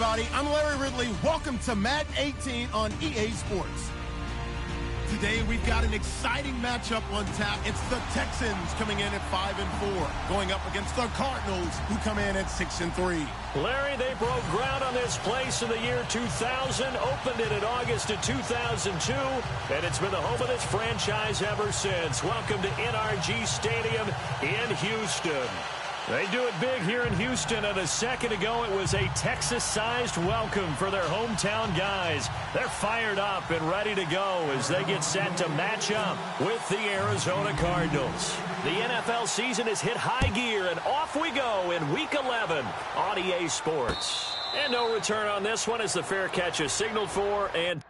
everybody. I'm Larry Ridley. Welcome to Madden 18 on EA Sports. Today, we've got an exciting matchup on tap. It's the Texans coming in at 5-4, going up against the Cardinals, who come in at 6-3. Larry, they broke ground on this place in the year 2000, opened it in August of 2002, and it's been the home of this franchise ever since. Welcome to NRG Stadium in Houston. They do it big here in Houston, and a second ago it was a Texas-sized welcome for their hometown guys. They're fired up and ready to go as they get set to match up with the Arizona Cardinals. The NFL season has hit high gear, and off we go in Week 11 on EA Sports. And no return on this one as the fair catch is signaled for, and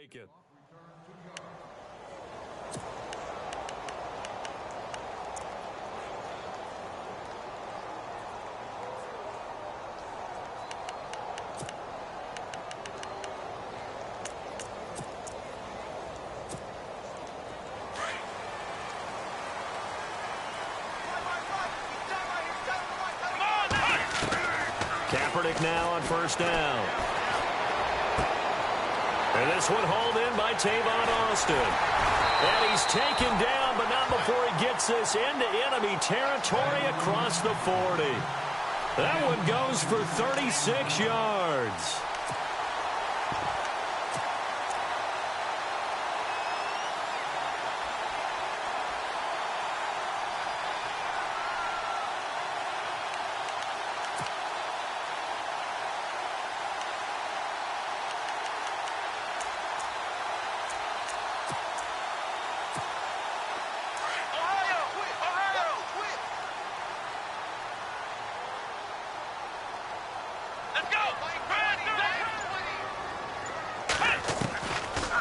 take it. Kaepernick now on first down. And this one hauled in by Tavon Austin. And he's taken down, but not before he gets this into enemy territory across the 40. That one goes for 36 yards.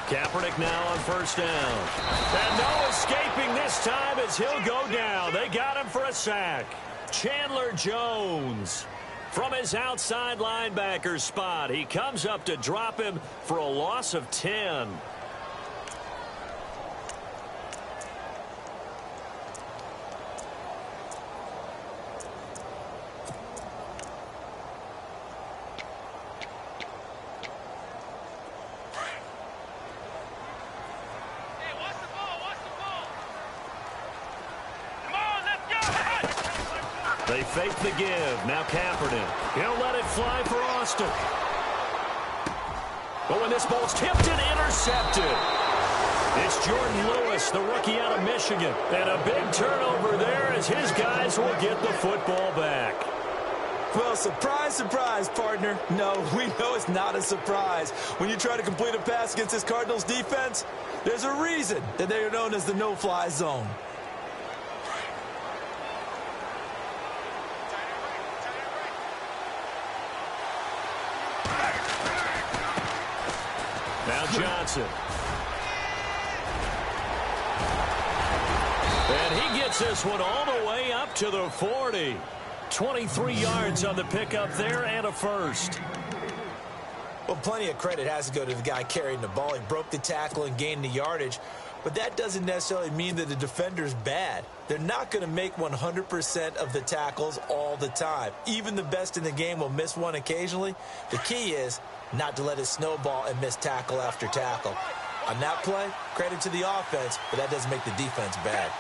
Kaepernick now on first down. And no escaping this time as he'll go down. They got him for a sack. Chandler Jones from his outside linebacker spot. He comes up to drop him for a loss of 10. They fake the give. Now Kaepernick. He'll let it fly for Austin. But when this ball's tipped and intercepted, it's Jordan Lewis, the rookie out of Michigan. And a big turnover there as his guys will get the football back. Well, surprise, surprise, partner. No, we know it's not a surprise. When you try to complete a pass against this Cardinals defense, there's a reason that they are known as the no-fly zone. Now Johnson. And he gets this one all the way up to the 40. 23 yards on the pickup there and a first. Well, plenty of credit has to go to the guy carrying the ball. He broke the tackle and gained the yardage. But that doesn't necessarily mean that the defender's bad. They're not going to make 100% of the tackles all the time. Even the best in the game will miss one occasionally. The key is not to let it snowball and miss tackle after tackle. On that play, credit to the offense, but that doesn't make the defense bad.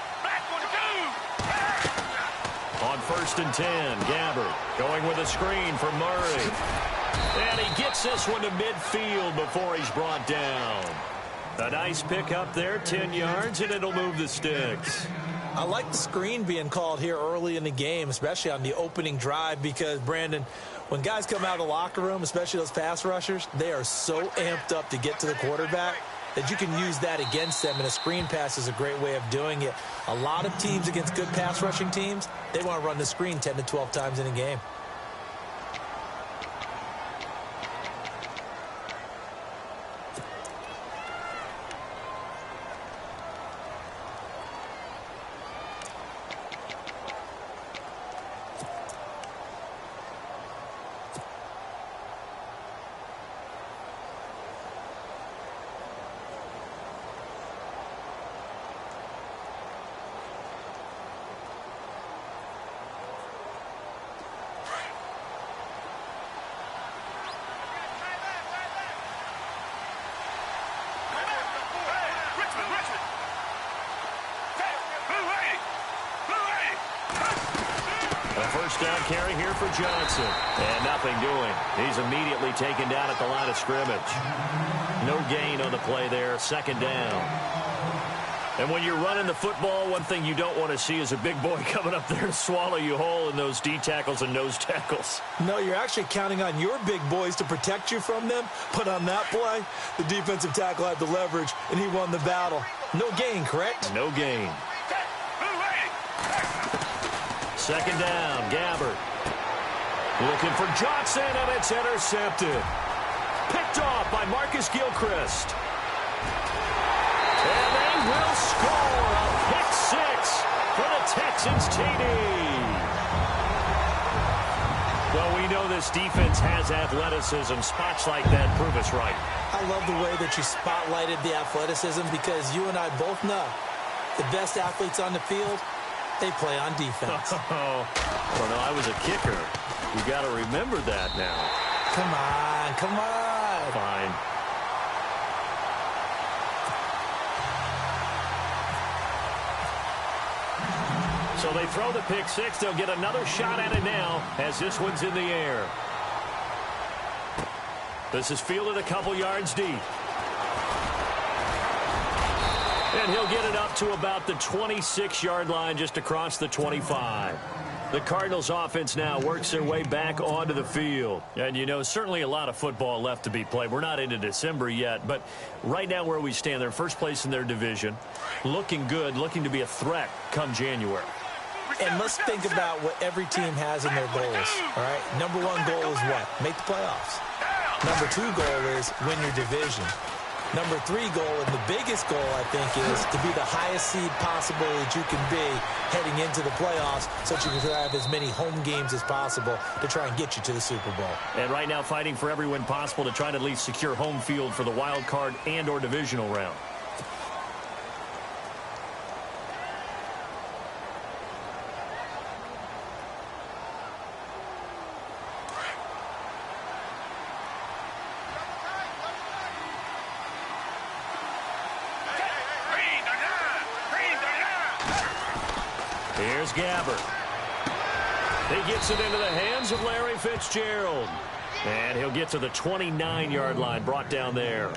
On first and 10, Gabbard going with a screen for Murray. And he gets this one to midfield before he's brought down. A nice pick up there, 10 yards, and it'll move the sticks. I like the screen being called here early in the game, especially on the opening drive, because, Brandon, when guys come out of the locker room, especially those pass rushers, they are so amped up to get to the quarterback that you can use that against them, and a screen pass is a great way of doing it. A lot of teams against good pass rushing teams, they want to run the screen 10 to 12 times in a game. First down carry here for Johnson. And nothing doing. He's immediately taken down at the line of scrimmage. No gain on the play there. Second down. And when you're running the football, one thing you don't want to see is a big boy coming up there to swallow you whole in those D tackles and nose tackles. No, you're actually counting on your big boys to protect you from them. But on that play, the defensive tackle had the leverage, and he won the battle. No gain, correct? No gain. Second down, Gabbert. Looking for Johnson, and it's intercepted. Picked off by Marcus Gilchrist. And they will score a pick six for the Texans TD. Well, we know this defense has athleticism. Spots like that prove us right. I love the way that you spotlighted the athleticism, because you and I both know the best athletes on the field, they play on defense. Well, no, I was a kicker. You got to remember that now. Come on, come on. Fine. So they throw the pick six. They'll get another shot at it now as this one's in the air. This is fielded a couple yards deep. And he'll get it up to about the 26-yard line, just across the 25. The Cardinals offense now works their way back onto the field. And, you know, certainly a lot of football left to be played. We're not into December yet, but right now where we stand, they're first place in their division. Looking good, looking to be a threat come January. And let's think about what every team has in their goals, all right? Number one goal is what? Make the playoffs. Number two goal is win your division. Number three goal, and the biggest goal, I think, is to be the highest seed possible that you can be heading into the playoffs, so that you can have as many home games as possible to try and get you to the Super Bowl. And right now fighting for every win possible to try to at least secure home field for the wild card and or divisional round. Here's Gabbert. He gets it into the hands of Larry Fitzgerald. And he'll get to the 29-yard line, brought down there.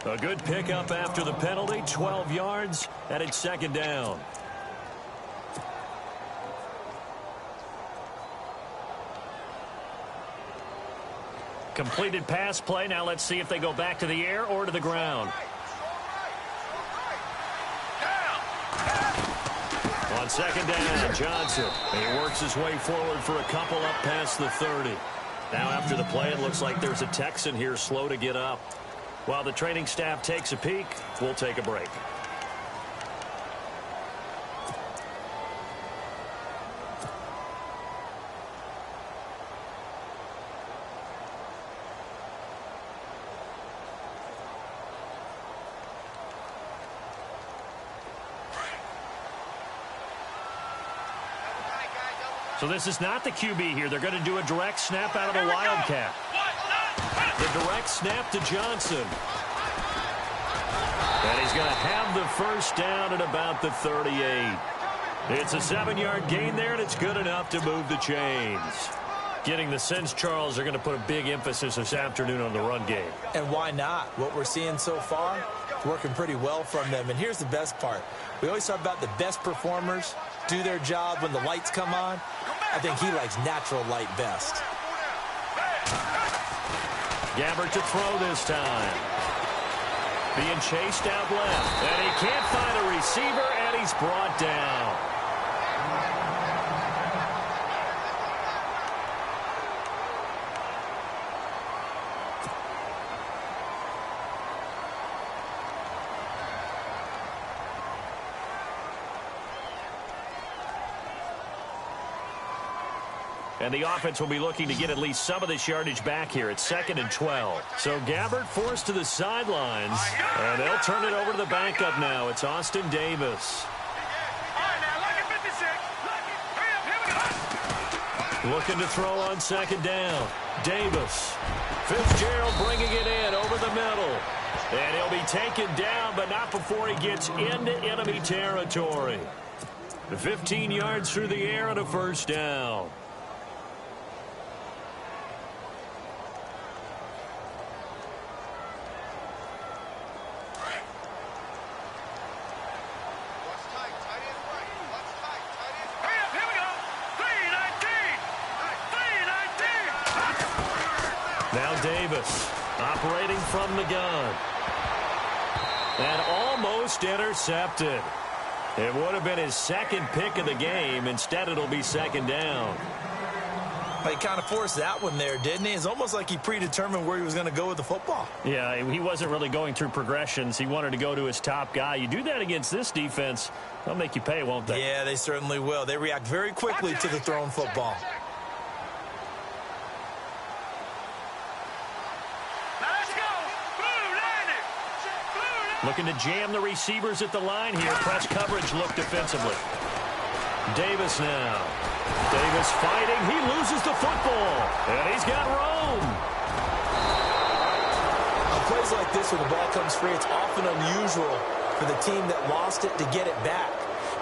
A good pickup after the penalty, 12 yards, and it's second down. Completed pass play. Now let's see if they go back to the air or to the ground. On second down, Johnson. He works his way forward for a couple up past the 30. Now after the play, it looks like there's a Texan here slow to get up. While the training staff takes a peek, we'll take a break. So this is not the QB here. They're going to do a direct snap out of the Wildcat. The direct snap to Johnson. And he's going to have the first down at about the 38. It's a 7-yard gain there, and it's good enough to move the chains. Getting the sense, Charles, they're going to put a big emphasis this afternoon on the run game. And why not? What we're seeing so far, working pretty well from them. And here's the best part. We always talk about the best performers do their job when the lights come on. I think he likes natural light best. Gabbert to throw this time. Being chased out left. And he can't find a receiver, and he's brought down. And the offense will be looking to get at least some of this yardage back here. It's 2nd and 12. So Gabbert forced to the sidelines. And they'll turn it over to the backup now. It's Austin Davis. Looking to throw on 2nd down. Davis. Fitzgerald bringing it in over the middle. And he'll be taken down, but not before he gets into enemy territory. 15 yards through the air and a 1st down. Now Davis operating from the gun. And almost intercepted. It would have been his 2nd pick of the game. Instead, it'll be 2nd down. He kind of forced that one there, didn't he? It's almost like he predetermined where he was going to go with the football. Yeah, he wasn't really going through progressions. He wanted to go to his top guy. You do that against this defense, they'll make you pay, won't they? Yeah, they certainly will. They react very quickly to the thrown football. Looking to jam the receivers at the line here. Press coverage look defensively. Davis now. Davis fighting. He loses the football. And he's got room. On plays like this where the ball comes free, it's often unusual for the team that lost it to get it back.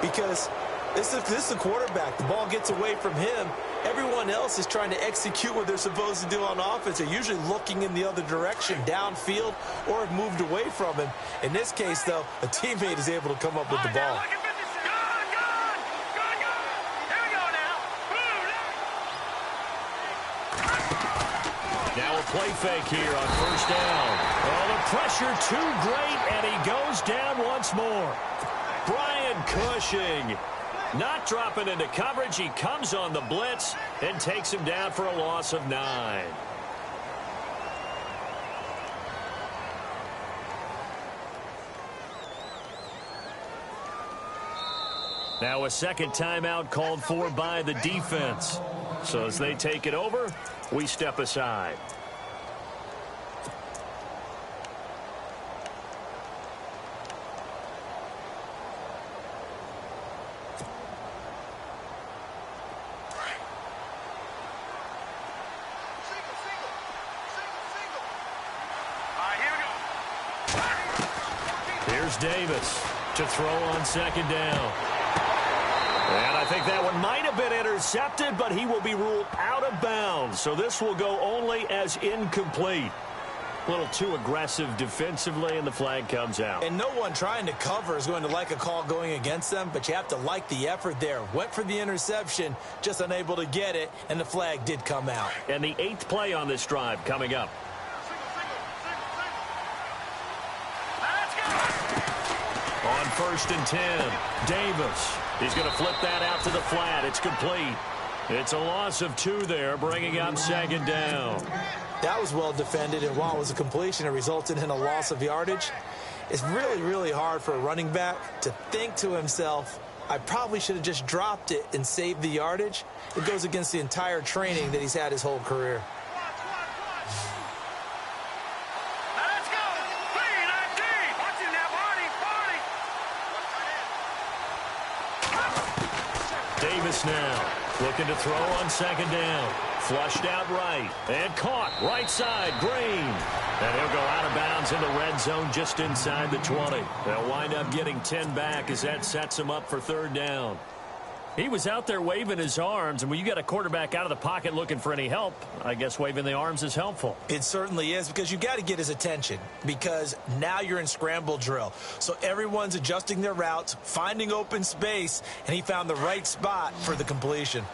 Because this is the quarterback. The ball gets away from him. Everyone else is trying to execute what they're supposed to do on offense. They're usually looking in the other direction, downfield, or have moved away from him. In this case, though, a teammate is able to come up with the ball. Now a play fake here on 1st down. Oh, the pressure too great, and he goes down once more. Brian Cushing. Not dropping into coverage. He comes on the blitz and takes him down for a loss of 9. Now a 2nd timeout called for by the defense. So as they take it over, we step aside. Davis to throw on 2nd down. And I think that one might have been intercepted, but he will be ruled out of bounds. So this will go only as incomplete. A little too aggressive defensively, and the flag comes out. And no one trying to cover is going to like a call going against them, but you have to like the effort there. Went for the interception, just unable to get it, and the flag did come out. And the 8th play on this drive coming up. On 1st and 10, Davis. He's going to flip that out to the flat. It's complete. It's a loss of 2 there, bringing up 2nd down. That was well defended, and while it was a completion, it resulted in a loss of yardage. It's really, really hard for a running back to think to himself, I probably should have just dropped it and saved the yardage. It goes against the entire training that he's had his whole career. Davis now looking to throw on 2nd down. Flushed out right and caught right side. Green. And he'll go out of bounds in the red zone just inside the 20. They'll wind up getting 10 back as that sets him up for 3rd down. He was out there waving his arms, and when you got a quarterback out of the pocket looking for any help, I guess waving the arms is helpful. It certainly is, because you got to get his attention, because now you're in scramble drill. So everyone's adjusting their routes, finding open space, and he found the right spot for the completion.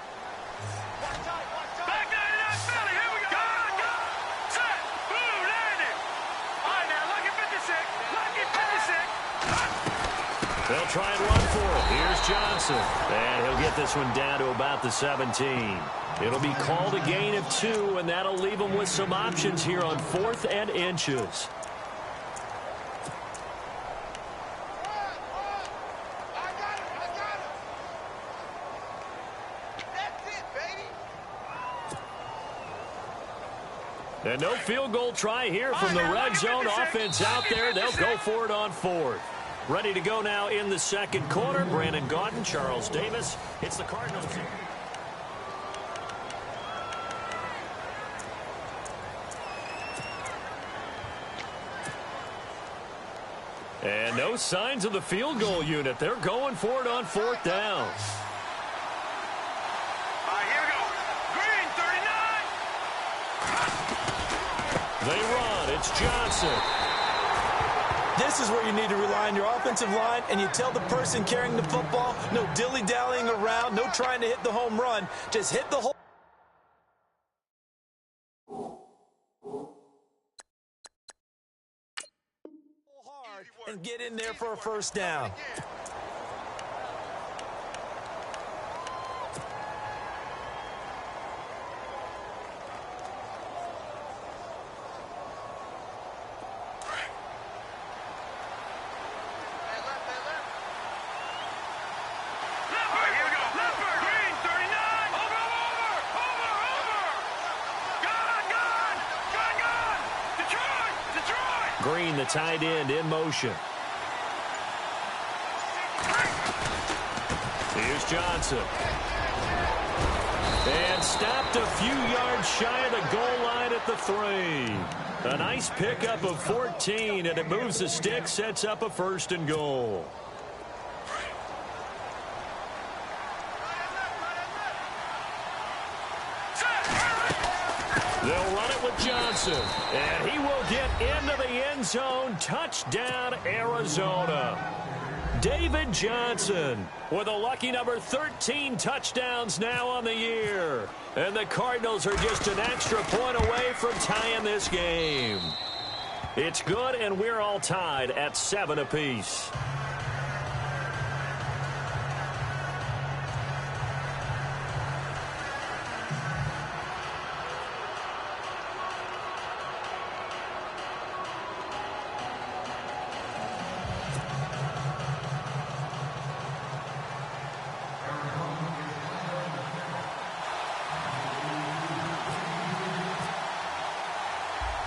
They'll try and run for it. Here's Johnson. And he'll get this one down to about the 17. It'll be called a gain of 2, and that'll leave them with some options here on 4th and inches. And no field goal try here from the red zone offense out there. They'll go for it on 4th. Ready to go now in the second quarter. Brandon Gaudin, Charles Davis. It's the Cardinals. And no signs of the field goal unit. They're going for it on 4th down. They run. It's Johnson. This is where you need to rely on your offensive line, and you tell the person carrying the football, no dilly-dallying around, no trying to hit the home run. Just hit the hole. Hard and get in there for a first down. Green, the tight end, in motion. Here's Johnson. And stopped a few yards shy of the goal line at the 3. A nice pickup of 14, and it moves the stick, sets up a 1st and goal. They'll run it with Johnson, and he will get into the end zone. Touchdown, Arizona. David Johnson with a lucky number 13 touchdowns now on the year. And the Cardinals are just an extra point away from tying this game. It's good, and we're all tied at 7 apiece.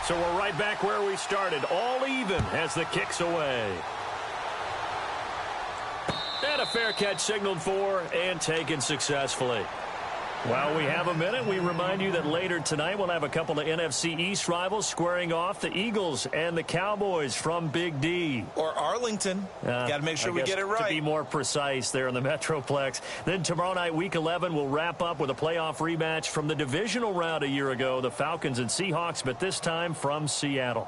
So we're right back where we started, all even as the kick's away. And a fair catch signaled for and taken successfully. While we have a minute, we remind you that later tonight we'll have a couple of NFC East rivals squaring off, the Eagles and the Cowboys from Big D. Or Arlington. Got to make sure we get it right. To be more precise there in the Metroplex. Then tomorrow night, Week 11, we'll wrap up with a playoff rematch from the divisional round a year ago, the Falcons and Seahawks, but this time from Seattle.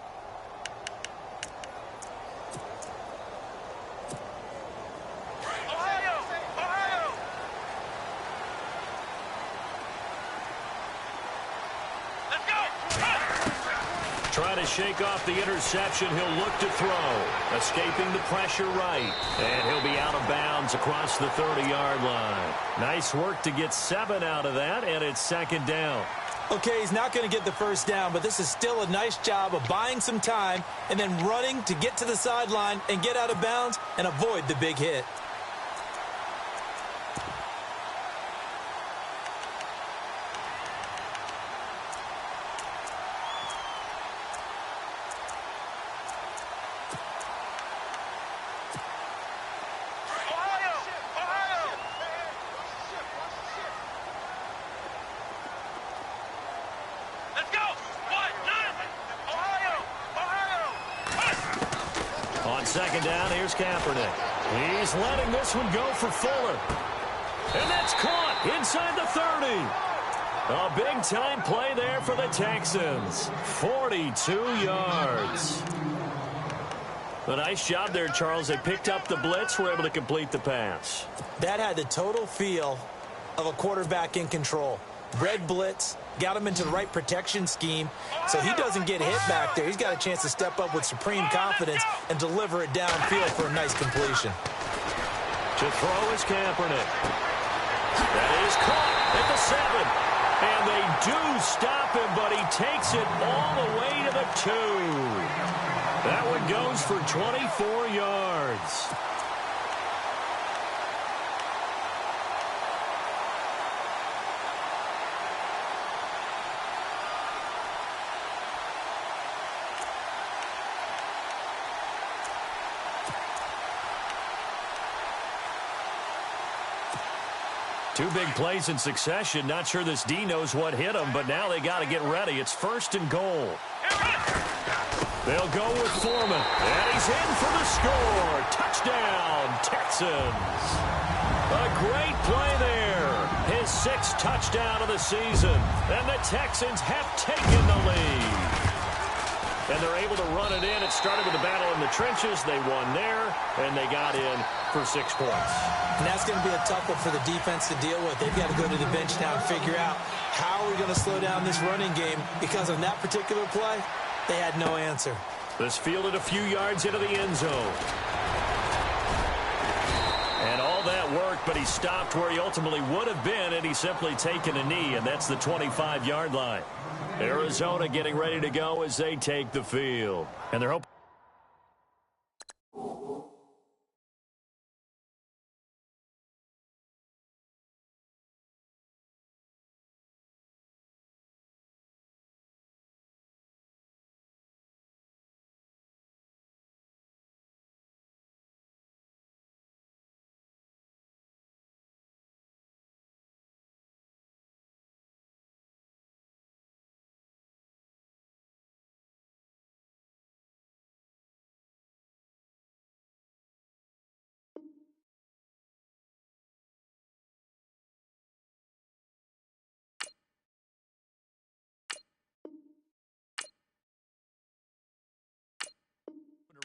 Trying to shake off the interception. He'll look to throw. Escaping the pressure right. And he'll be out of bounds across the 30-yard line. Nice work to get 7 out of that, and it's 2nd down. Okay, he's not going to get the first down, but this is still a nice job of buying some time and then running to get to the sideline and get out of bounds and avoid the big hit. On 2nd down, here's Kaepernick. He's letting this one go for Fuller. And that's caught inside the 30. A big-time play there for the Texans. 42 yards. A nice job there, Charles. They picked up the blitz, were able to complete the pass. That had the total feel of a quarterback in control. Red blitz, got him into the right protection scheme, so he doesn't get hit back there. He's got a chance to step up with supreme confidence and deliver it downfield for a nice completion. To throw is Kaepernick. That is caught at the 7. And they do stop him, but he takes it all the way to the 2. That one goes for 24 yards. Two big plays in succession. Not sure this D knows what hit him, but now they got to get ready. It's 1st and goal. They'll go with Foreman, and he's in for the score. Touchdown, Texans. A great play there. His 6th touchdown of the season, and the Texans have taken the lead. And they're able to run it in. It started with a battle in the trenches. They won there, and they got in for 6 points. And that's going to be a tough one for the defense to deal with. They've got to go to the bench now and figure out how are we going to slow down this running game, because on that particular play, they had no answer. This fielded a few yards into the end zone. And all that worked, but he stopped where he ultimately would have been, and he's simply taken a knee, and that's the 25-yard line. Arizona getting ready to go as they take the field. And they're hoping.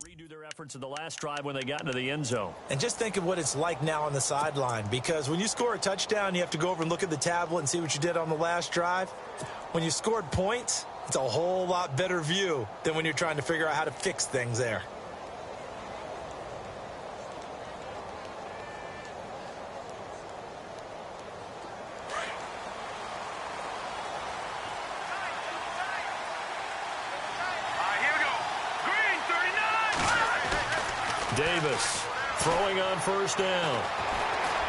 Redo their efforts in the last drive when they got into the end zone. And just think of what it's like now on the sideline, because when you score a touchdown, you have to go over and look at the tablet and see what you did on the last drive. When you scored points, it's a whole lot better view than when you're trying to figure out how to fix things there. Davis throwing on 1st down.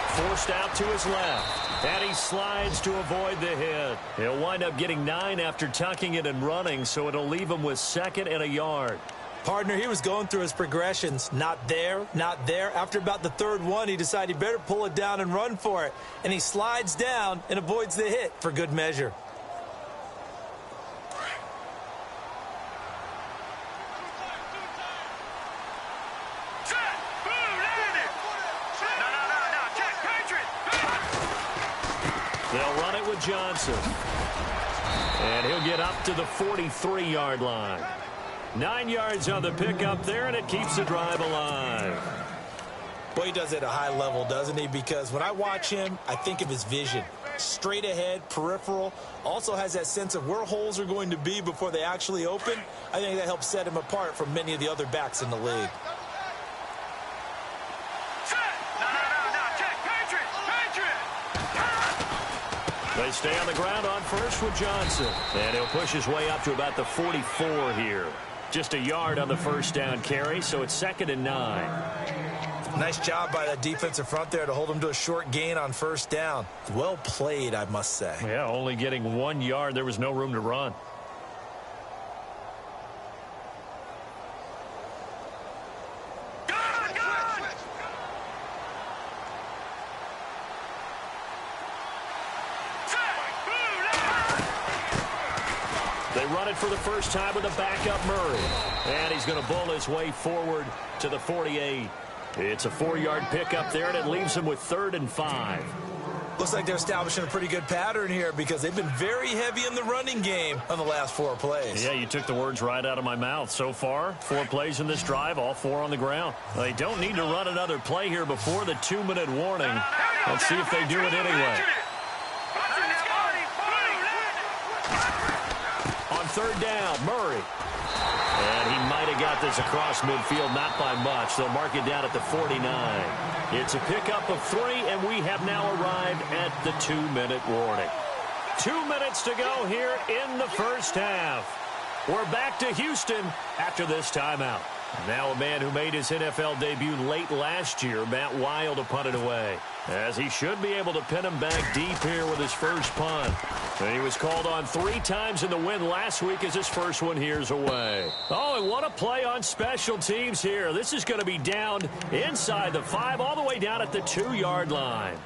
Forced out to his left. And he slides to avoid the hit. He'll wind up getting 9 after tucking it and running, so it'll leave him with 2nd and a yard. Partner, he was going through his progressions. Not there, not there. After about the 3rd one, he decided he better pull it down and run for it. And he slides down and avoids the hit for good measure. They'll run it with Johnson. And he'll get up to the 43-yard line. 9 yards on the pickup there, and it keeps the drive alive. Boy, he does it at a high level, doesn't he? Because when I watch him, I think of his vision. Straight ahead, peripheral. Also has that sense of where holes are going to be before they actually open. I think that helps set him apart from many of the other backs in the league. They stay on the ground on 1st with Johnson. And he'll push his way up to about the 44 here. Just a yard on the 1st down carry, so it's 2nd and 9. Nice job by that defensive front there to hold him to a short gain on 1st down. Well played, I must say. Yeah, only getting 1 yard. There was no room to run. They run it for the first time with a backup Murray. And he's going to bowl his way forward to the 48. It's a 4-yard pickup there, and it leaves him with 3rd and 5. Looks like they're establishing a pretty good pattern here, because they've been very heavy in the running game on the last 4 plays. Yeah, you took the words right out of my mouth. So far, 4 plays in this drive, all 4 on the ground. They don't need to run another play here before the 2-minute warning. Let's see if they do it anyway. On 3rd down, Murray. And he might have got this across midfield, not by much. They'll mark it down at the 49. It's a pickup of 3, and we have now arrived at the 2-minute warning. 2 minutes to go here in the first half. We're back to Houston after this timeout. Now a man who made his NFL debut late last year, Matt Wild, to punt it away, as he should be able to pin him back deep here with his first punt. And he was called on 3 times in the win last week as his first one here's away. Oh, and what a play on special teams here. This is going to be down inside the 5 all the way down at the 2-yard line.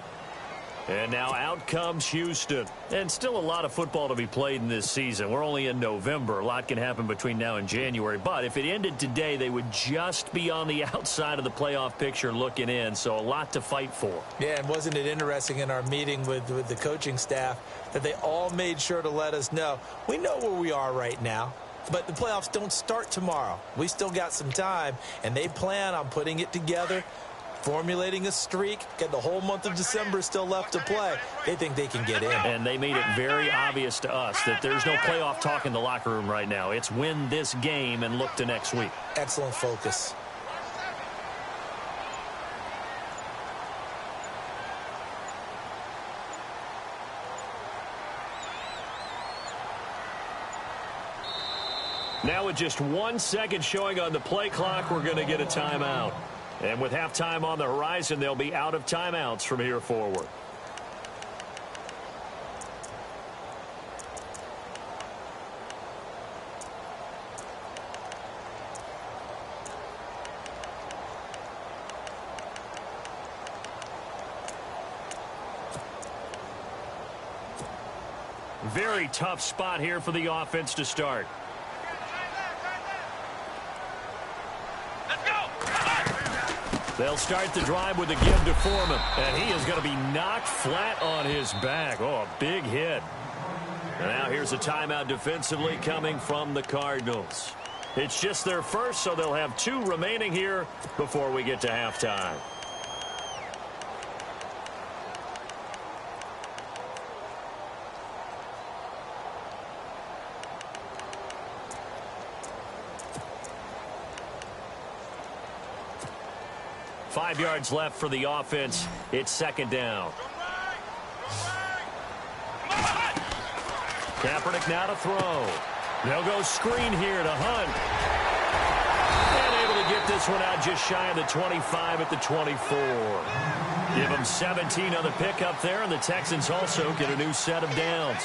And now out comes Houston. And still a lot of football to be played in this season. We're only in November. A lot can happen between now and January. But if it ended today, they would just be on the outside of the playoff picture looking in. So a lot to fight for. Yeah, and wasn't it interesting in our meeting with the coaching staff that they all made sure to let us know, we know where we are right now, but the playoffs don't start tomorrow. We still got some time, and they plan on putting it together, formulating a streak, get the whole month of December still left to play. They think they can get in. And they made it very obvious to us that there's no playoff talk in the locker room right now. It's win this game and look to next week. Excellent focus. Now with just 1 second showing on the play clock, we're going to get a timeout. And with halftime on the horizon, they'll be out of timeouts from here forward. Very tough spot here for the offense to start. They'll start the drive with a give to Foreman. And he is going to be knocked flat on his back. Oh, a big hit. And now here's a timeout defensively coming from the Cardinals. It's just their first, so they'll have 2 remaining here before we get to halftime. Five yards left for the offense. It's second down. Kaepernick now to throw. They'll go screen here to Hunt. And able to get this one out just shy of the 25 at the 24. Give them 17 on the pickup there, and the Texans also get a new set of downs.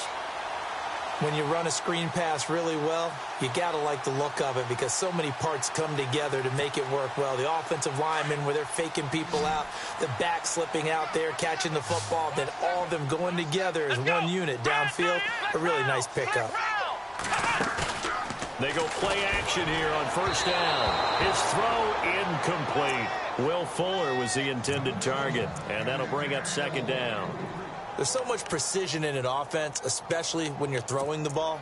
When you run a screen pass really well, you got to like the look of it because so many parts come together to make it work well. The offensive linemen where they're faking people out, the back slipping out there, catching the football, then all of them going together as one unit downfield. A really nice pickup. They go play action here on first down. His throw incomplete. Will Fuller was the intended target, and that'll bring up second down. There's so much precision in an offense, especially when you're throwing the ball.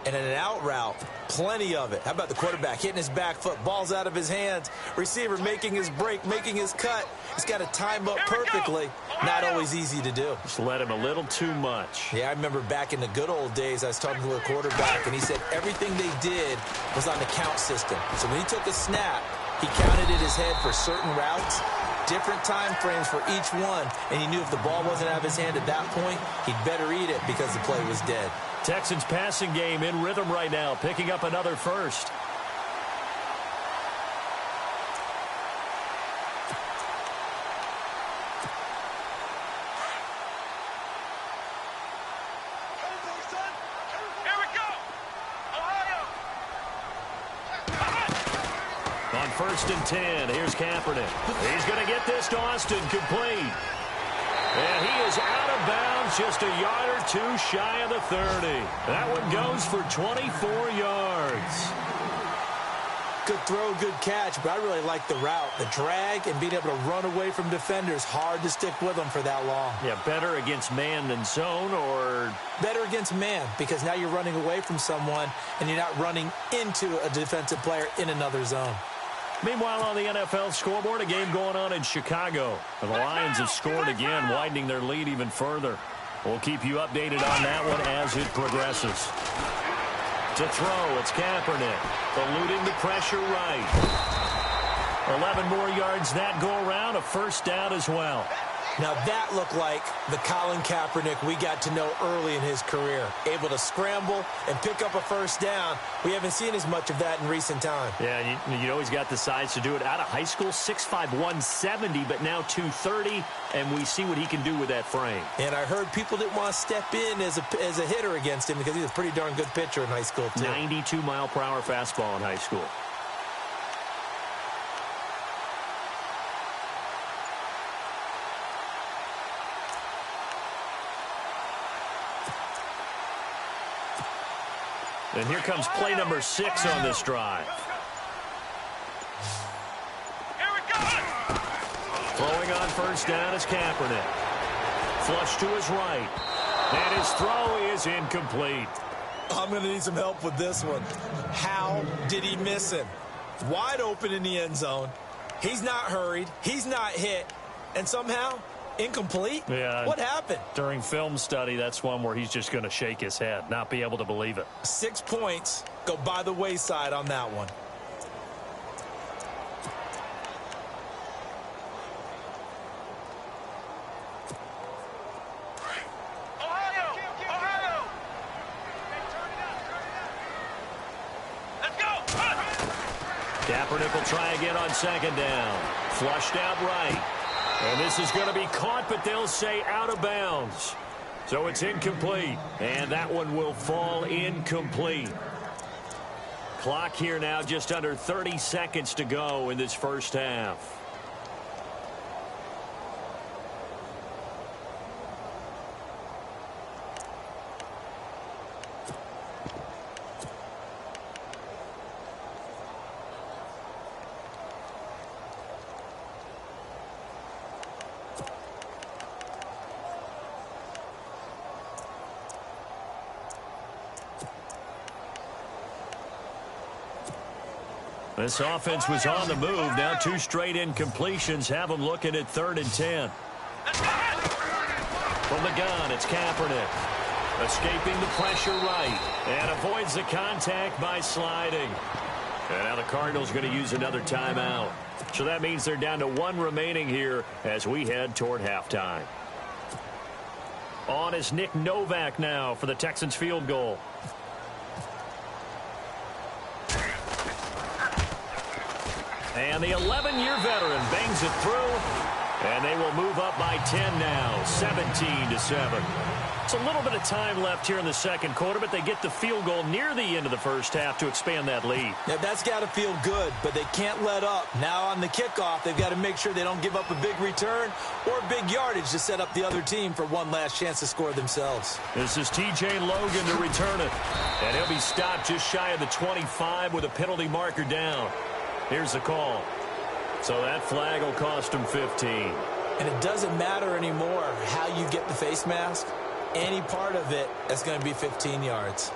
And in an out route, plenty of it. How about the quarterback hitting his back foot, ball's out of his hands, receiver making his break, making his cut. He's got to time up perfectly. Not always easy to do. Just let him a little too much. Yeah, I remember back in the good old days, I was talking to a quarterback, and he said everything they did was on the count system. So when he took a snap, he counted in his head for certain routes, different time frames for each one, and he knew if the ball wasn't out of his hand at that point, he'd better eat it because the play was dead. Texans passing game in rhythm right now, picking up another first. On 1st and 10, here's Kaepernick. He's going to get this to Austin, complete. And he is out of bounds, just a yard or 2 shy of the 30. That one goes for 24 yards. Good throw, good catch, but I really like the route, the drag, and being able to run away from defenders. Hard to stick with them for that long. Yeah, better against man than zone, or? Better against man, because now you're running away from someone, and you're not running into a defensive player in another zone. Meanwhile, on the NFL scoreboard, a game going on in Chicago. The Lions have scored again, widening their lead even further. We'll keep you updated on that one as it progresses. To throw, it's Kaepernick. Eluding the pressure right. 11 more yards that go around. A first down as well. Now that looked like the Colin Kaepernick we got to know early in his career. Able to scramble and pick up a first down. We haven't seen as much of that in recent time. Yeah, you know he's got the size to do it. Out of high school, 6'5", 170, but now 230, and we see what he can do with that frame. And I heard people didn't want to step in as a hitter against him because he's a pretty darn good pitcher in high school, too. 92-mile-per-hour fastball in high school. And here comes play number 6 on this drive. Here we go. Throwing on first down is Kaepernick. Flush to his right. And his throw is incomplete. I'm going to need some help with this one. How did he miss him? Wide open in the end zone. He's not hurried. He's not hit. And somehow, incomplete? Yeah. What happened? During film study, that's one where he's just going to shake his head, not be able to believe it. 6 points go by the wayside on that one. Ohio! Ohio! Let's go! Kaepernick will try again on second down. Flushed out right. And this is going to be caught, but they'll say out of bounds. So it's incomplete. And that one will fall incomplete. Clock here now just under 30 seconds to go in this first half. This offense was on the move. Now 2 straight incompletions have them looking at 3rd and 10. From the gun, it's Kaepernick. Escaping the pressure right. And avoids the contact by sliding. And now the Cardinals going to use another timeout. So that means they're down to 1 remaining here as we head toward halftime. On is Nick Novak now for the Texans field goal. And the 11-year veteran bangs it through. And they will move up by 10 now, 17-7. It's a little bit of time left here in the second quarter, but they get the field goal near the end of the first half to expand that lead. Now, that's got to feel good, but they can't let up. Now on the kickoff, they've got to make sure they don't give up a big return or big yardage to set up the other team for one last chance to score themselves. This is T.J. Logan to return it. And he'll be stopped just shy of the 25 with a penalty marker down. Here's the call. So that flag will cost him 15. And it doesn't matter anymore how you get the face mask. Any part of it is going to be 15 yards.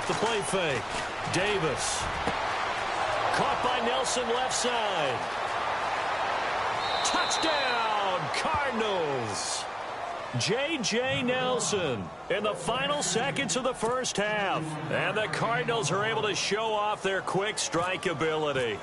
The play fake. Davis. Caught by Nelson left side. Touchdown, Cardinals. J.J. Nelson in the final seconds of the first half. And the Cardinals are able to show off their quick strike ability.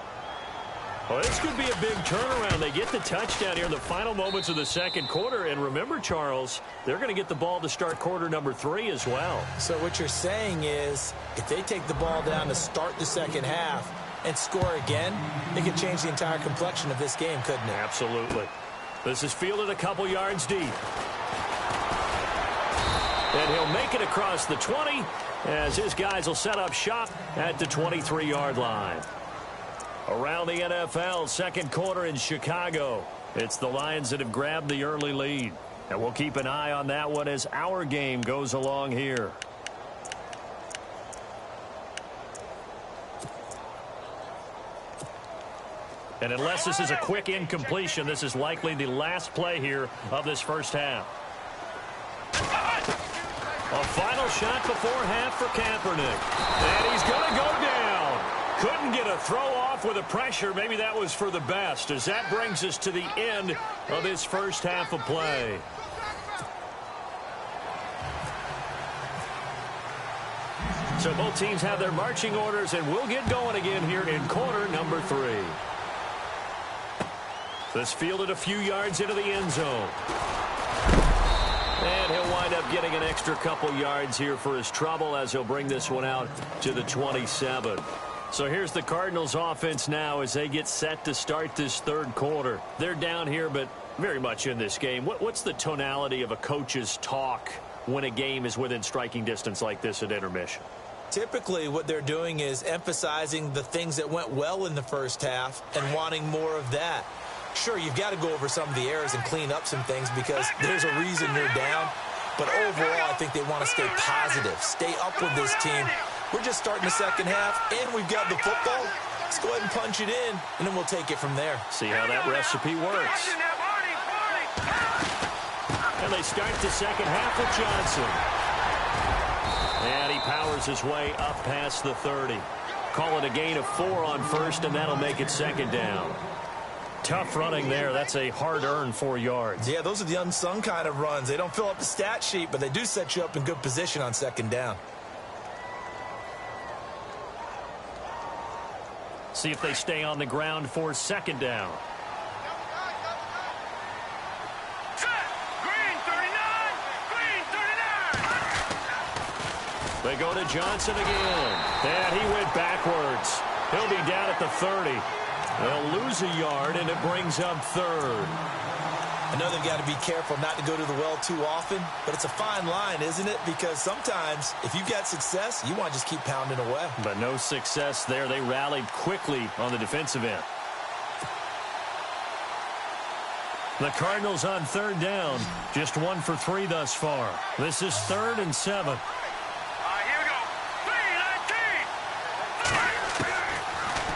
Well, this could be a big turnaround. They get the touchdown here in the final moments of the second quarter. And remember, Charles, they're going to get the ball to start quarter number 3 as well. So what you're saying is if they take the ball down to start the second half and score again, it could change the entire complexion of this game, couldn't it? Absolutely. This is fielded a couple yards deep. And he'll make it across the 20 as his guys will set up shop at the 23-yard line. Around the NFL, second quarter in Chicago. It's the Lions that have grabbed the early lead. And we'll keep an eye on that one as our game goes along here. And unless this is a quick incompletion, this is likely the last play here of this first half. A final shot before half for Kaepernick. And he's going to go down. Couldn't get a throw off with the pressure. Maybe that was for the best, as that brings us to the end of this first half of play. So both teams have their marching orders, and we'll get going again here in quarter number 3. This fielded a few yards into the end zone. And he'll wind up getting an extra couple yards here for his trouble as he'll bring this one out to the 27. So here's the Cardinals offense now as they get set to start this third quarter. They're down here, but very much in this game. What's the tonality of a coach's talk when a game is within striking distance like this at intermission? Typically, what they're doing is emphasizing the things that went well in the first half and wanting more of that. Sure, you've got to go over some of the errors and clean up some things because there's a reason you're down. But overall, I think they want to stay positive, stay up with this team. We're just starting the second half, and we've got the football. Let's go ahead and punch it in, and then we'll take it from there. See how that recipe works. And they start the second half with Johnson. And he powers his way up past the 30. Call it a gain of 4 on first, and that'll make it second down. Tough running there. That's a hard-earned 4 yards. Yeah, those are the unsung kind of runs. They don't fill up the stat sheet, but they do set you up in good position on second down. See if they stay on the ground for second down. They go to Johnson again. And he went backwards. He'll be down at the 30. They'll lose a yard, and it brings up third. I know they've got to be careful not to go to the well too often, but it's a fine line, isn't it? Because sometimes, if you've got success, you want to just keep pounding away. But no success there. They rallied quickly on the defensive end. The Cardinals on third down. Just 1 for 3 thus far. This is 3rd and 7. Here we go.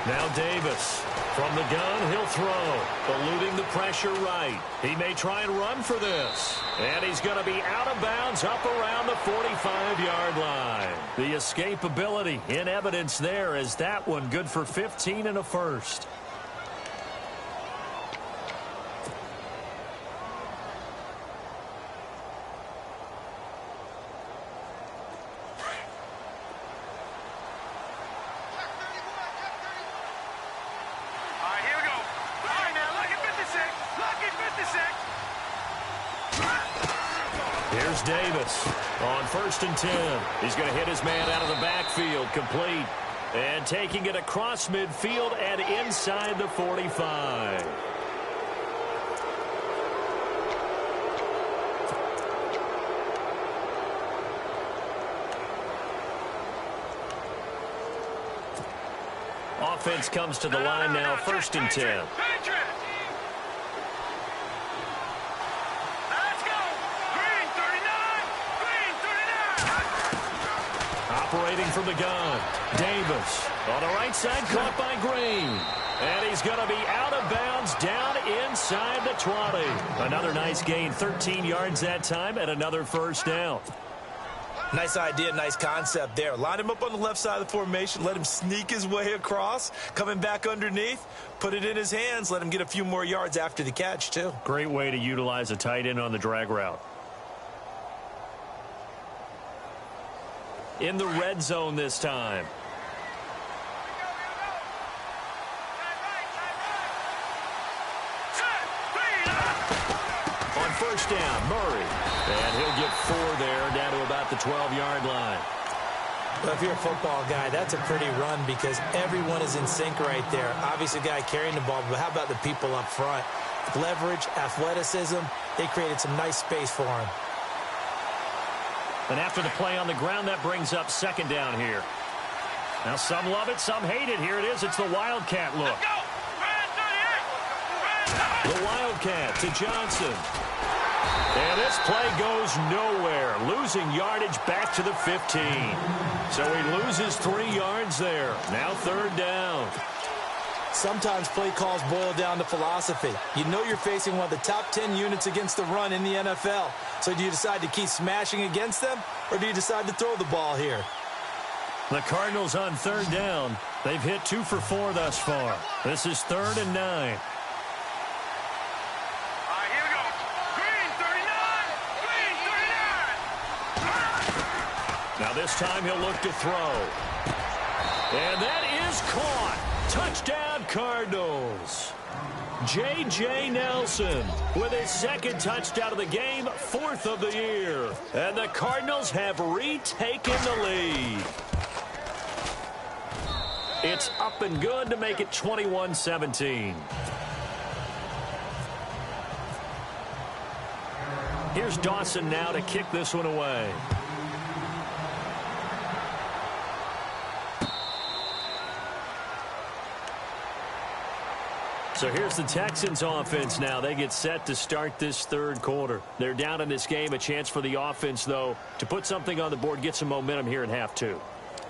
3-19. Now Davis. From the gun, he'll throw. Eluding the pressure right. He may try and run for this. And he's going to be out of bounds up around the 45-yard line. The escapability in evidence there as that one good for 15 and a first. Here's Davis on 1st and 10. He's going to hit his man out of the backfield, complete. And taking it across midfield and inside the 45. Offense comes to the line now, 1st and 10. Operating from the gun. Davis on the right side, caught by Green. And he's going to be out of bounds down inside the 20. Another nice gain, 13 yards that time, and another first down. Nice idea, nice concept there. Line him up on the left side of the formation, let him sneak his way across, coming back underneath, put it in his hands, let him get a few more yards after the catch, too. Great way to utilize a tight end on the drag route. In the red zone this time. On first down, Murray. And he'll get 4 there, down to about the 12-yard line. Well, if you're a football guy, that's a pretty run because everyone is in sync right there. Obviously, the guy carrying the ball, but how about the people up front? Leverage, athleticism, they created some nice space for him. And after the play on the ground, that brings up second down here. Now some love it, some hate it. Here it is. It's the Wildcat look. The Wildcat to Johnson. And this play goes nowhere. Losing yardage back to the 15. So he loses 3 yards there. Now 3rd down. Sometimes play calls boil down to philosophy. You know you're facing one of the top 10 units against the run in the NFL. So do you decide to keep smashing against them, or do you decide to throw the ball here? The Cardinals on third down. They've hit 2 for 4 thus far. This is 3rd and 9. Here we go. Green 39. Green 39. Now this time he'll look to throw. And that is caught. Touchdown, Cardinals. J.J. Nelson with his 2nd touchdown of the game, 4th of the year. And the Cardinals have retaken the lead. It's up and good to make it 21-17. Here's Dawson now to kick this one away. So here's the Texans offense now. They get set to start this 3rd quarter. They're down in this game. A chance for the offense, though, to put something on the board, get some momentum here in half 2.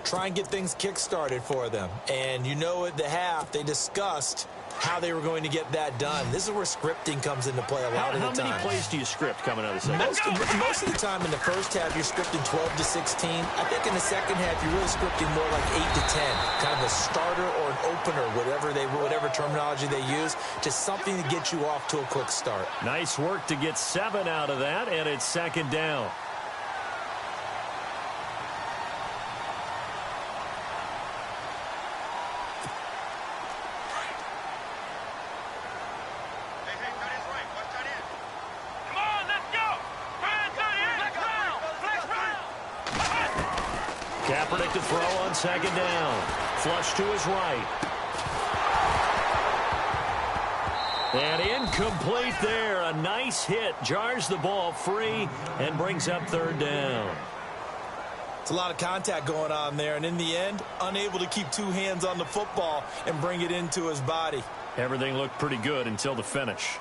Try and get things kick-started for them. And you know at the half, they discussed how they were going to get that done. This is where scripting comes into play a lot of the time. How many plays do you script coming out of the second? Most of the time in the first half, you're scripting 12 to 16. I think in the second half, you're really scripting more like 8 to 10. Kind of a starter or an opener, whatever terminology they use. Just something to get you off to a quick start. Nice work to get 7 out of that, and it's 2nd down. Kaepernick to throw on 2nd down. Flush to his right. And incomplete there. A nice hit. Jars the ball free and brings up 3rd down. It's a lot of contact going on there. And in the end, unable to keep 2 hands on the football and bring it into his body. Everything looked pretty good until the finish.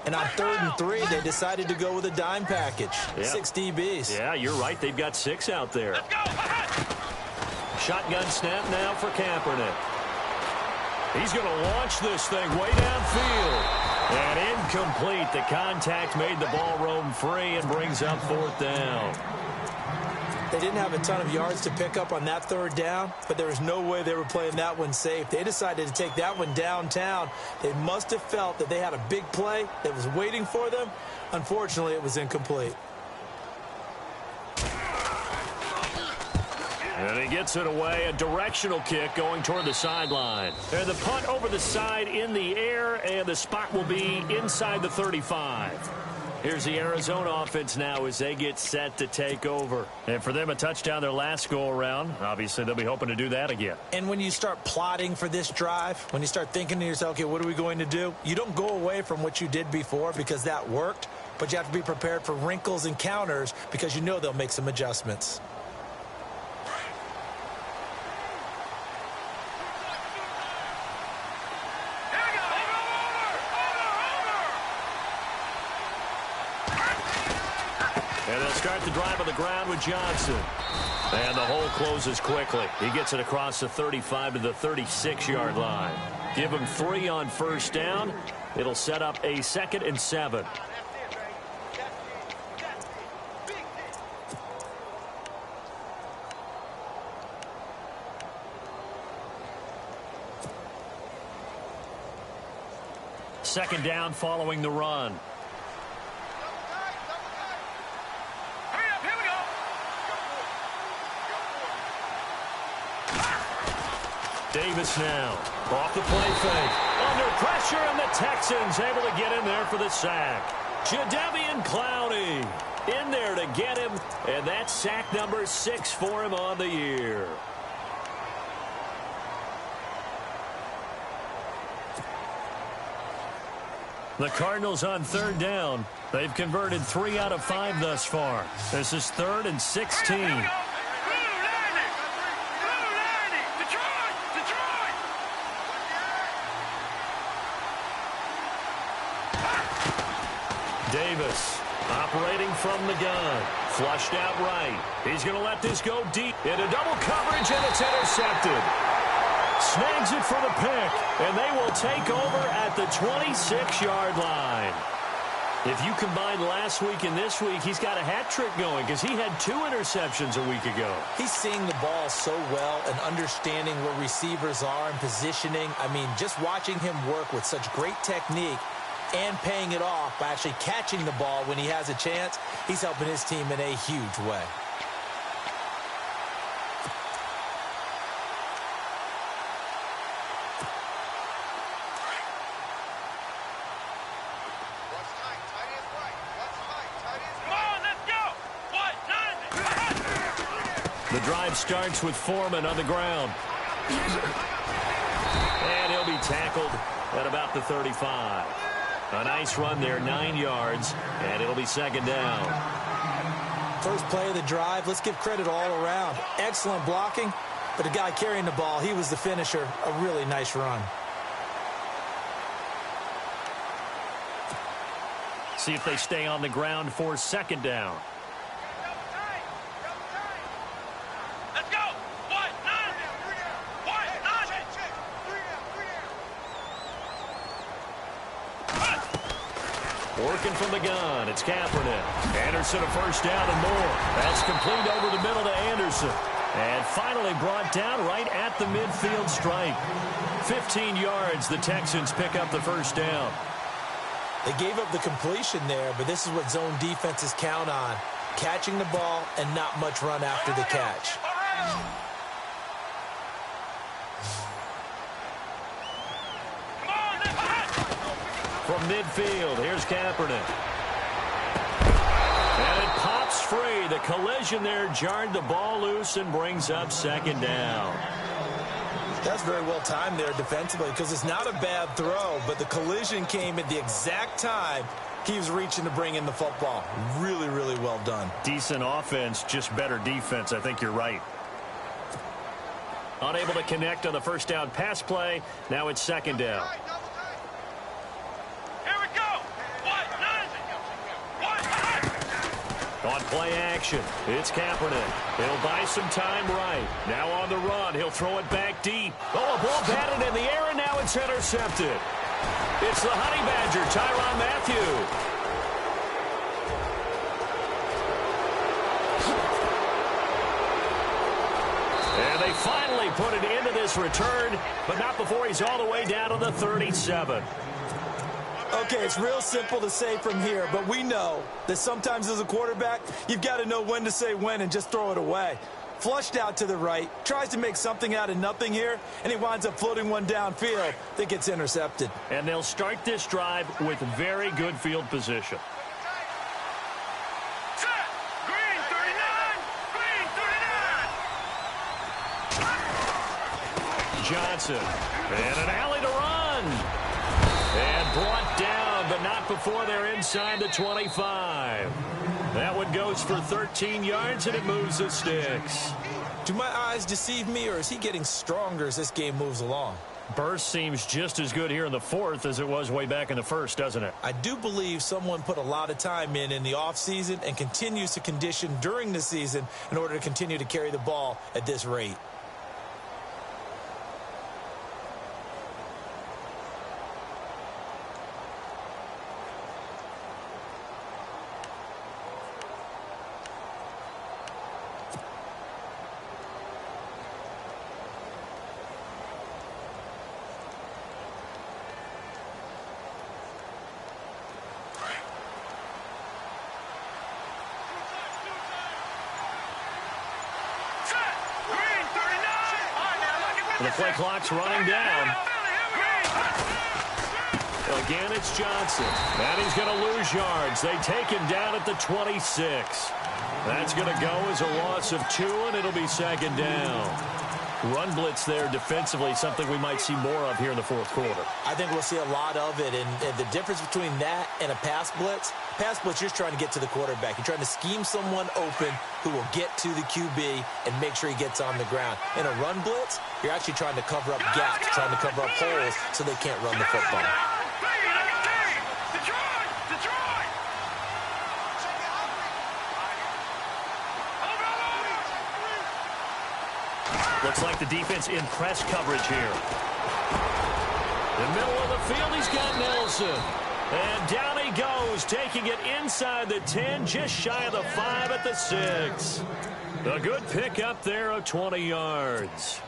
And on 3rd and 3, they decided to go with a dime package. Yep. 6 DBs. Yeah, you're right. They've got 6 out there. Let's go. Shotgun snap now for Kaepernick. He's going to launch this thing way downfield. And incomplete. The contact made the ball roam free and brings up 4th down. They didn't have a ton of yards to pick up on that 3rd down, but there was no way they were playing that one safe. They decided to take that one downtown. They must have felt that they had a big play that was waiting for them. Unfortunately, it was incomplete. And he gets it away. A directional kick going toward the sideline. And the punt over the side in the air, and the spot will be inside the 35. Here's the Arizona offense now as they get set to take over. And for them, a touchdown their last go-around. Obviously, they'll be hoping to do that again. And when you start plotting for this drive, when you start thinking to yourself, okay, what are we going to do? You don't go away from what you did before because that worked, but you have to be prepared for wrinkles and counters because you know they'll make some adjustments. And they'll start the drive on the ground with Johnson. And the hole closes quickly. He gets it across the 35 to the 36-yard line. Give him 3 on 1st down. It'll set up a 2nd and 7. Second down following the run. Davis now off the play fake. Under pressure, and the Texans able to get in there for the sack. Jadeveon Clowney in there to get him, and that's sack number 6 for him on the year. The Cardinals on third down. They've converted 3 out of 5 thus far. This is 3rd and 16. Davis operating from the gun. Flushed out right. He's going to let this go deep into double coverage, and it's intercepted. Snags it for the pick, and they will take over at the 26-yard line. If you combine last week and this week, he's got a hat trick going because he had 2 interceptions a week ago. He's seeing the ball so well and understanding where receivers are and positioning. I mean, just watching him work with such great technique and paying it off by actually catching the ball when he has a chance, he's helping his team in a huge way. The drive starts with Foreman on the ground. And he'll be tackled at about the 35. A nice run there, 9 yards, and it'll be 2nd down. First play of the drive, let's give credit all around. Excellent blocking, but the guy carrying the ball, he was the finisher. A really nice run. See if they stay on the ground for 2nd down. Working from the gun, it's Kaepernick. Anderson a 1st down and more. That's complete over the middle to Anderson. And finally brought down right at the midfield stripe. 15 yards, the Texans pick up the 1st down. They gave up the completion there, but this is what zone defenses count on. Catching the ball and not much run after the catch. From midfield, here's Kaepernick. And it pops free. The collision there jarred the ball loose and brings up 2nd down. That's very well timed there defensively because it's not a bad throw, but the collision came at the exact time he was reaching to bring in the football. Really, really well done. Decent offense, just better defense. I think you're right. Unable to connect on the 1st down pass play. Now it's 2nd down. On play action, it's Kaepernick. He'll buy some time right. Now on the run, he'll throw it back deep. Oh, a ball batted in the air, and now it's intercepted. It's the Honey Badger, Tyrann Mathieu. And they finally put it into this return, but not before he's all the way down to the 37. Okay, it's real simple to say from here, but we know that sometimes as a quarterback, you've got to know when to say when and just throw it away. Flushed out to the right, tries to make something out of nothing here, and he winds up floating one downfield that gets intercepted. And they'll start this drive with very good field position. Green 39! Green 39! Johnson, and an alley to run. And brought down, but not before they're inside the 25. That one goes for 13 yards, and it moves the sticks. Do my eyes deceive me, or is he getting stronger as this game moves along? Burst seems just as good here in the 4th as it was way back in the 1st, doesn't it? I do believe someone put a lot of time in the offseason and continues to condition during the season in order to continue to carry the ball at this rate. The play clock's running down. Again, it's Johnson. And he's going to lose yards. They take him down at the 26. That's going to go as a loss of 2, and it'll be 2nd down. Run blitz there defensively, something we might see more of here in the fourth quarter. I think we'll see a lot of it, and the difference between that and a pass blitz, you're just trying to get to the quarterback. You're trying to scheme someone open who will get to the QB and make sure he gets on the ground. In a run blitz, you're actually trying to cover up gaps, trying to cover up holes so they can't run the football. Looks like the defense in press coverage here. In the middle of the field, he's got Nelson. And down he goes, taking it inside the 10, just shy of the 5 at the 6. A good pickup there of 20 yards.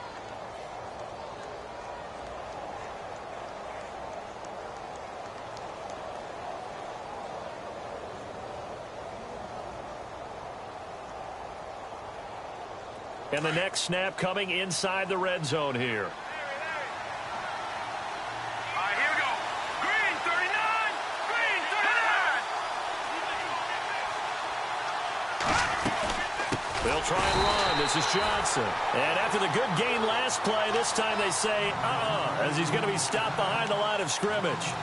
And the next snap coming inside the red zone here. All right, here we go. Green 39. Green 39. They'll try and run. This is Johnson. And after the good gain last play, this time they say, as he's going to be stopped behind the line of scrimmage.